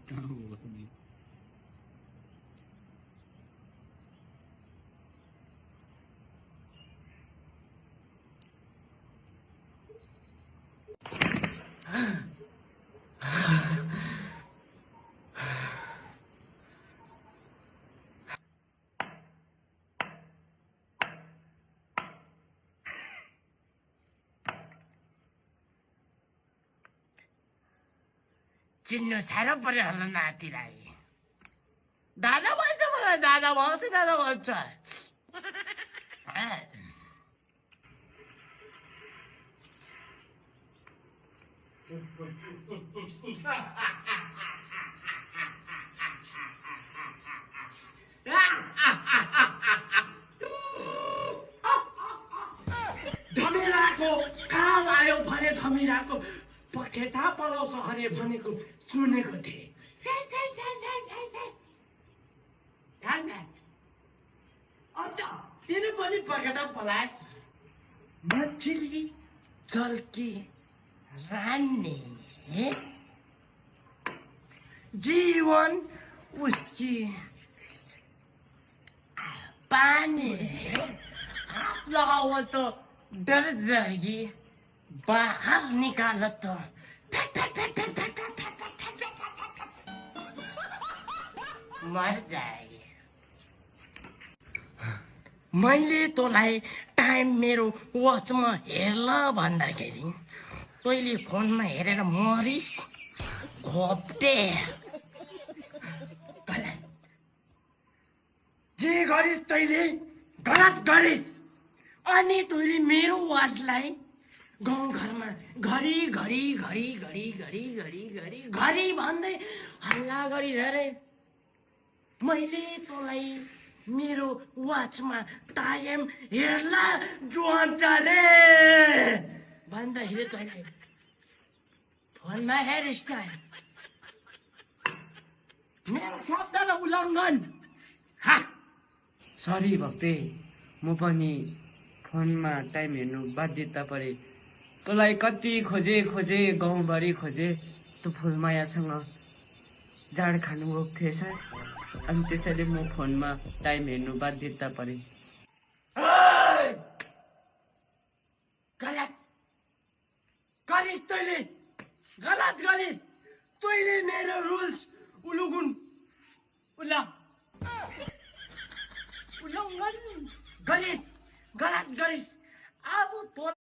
कहाँ हो तिमी? चिन्नु साह्रो पर्यो होला नातिलाई। दादा भन्छ मलाई, दादा भन्छ, दादा भन्छ। धमिराको काल आयो भने धमिराको पखेटा पलाउँछ अरे भनेको सुनेको थिएँ। अन्त तिमी पनि पखेटा पलाएस। मछली जल्की रानी जीवन उसकी पानी हाथ लगाओ तो डर जाएगी, बाहर निकालो तो मर जाएगी। मैले तँलाई टाइम मेरो वाचमा हेर्ल भन्दाखेरि तैँले फोनमा हेरेर मरिस घोप्टे। जे गरिस् तैँले गलत गरिस्। अनि तैँले मेरो वाचलाई गाउँघरमा घरी घरी घरी घरी घरी घरी घरी घरी भन्दै हल्ला गरिरहे। मैले तँलाई मेरो वाचमा टाइम हेर्ला जुवान्चाले भन्दाखेरि तैँले फोनमा हेरिस् टाइम। मेरो शब्दलाई उल्लङ्घन। सरी भक्ते, म पनि फोनमा टाइम हेर्नु बाध्यता परे। तँलाई कति खोजे खोजे गाउँभरि खोजे, तँ फुलमायासँग जाड खानु गएको थिएछ। अनि त्यसैले म फोनमा टाइम हेर्नु बाध्यता परे। गलत गरिस् तैँले, गलत गरिस् तैँले। मेरो रुल्स उल्लङ्घन गरिस्, गलत गरिस्। अब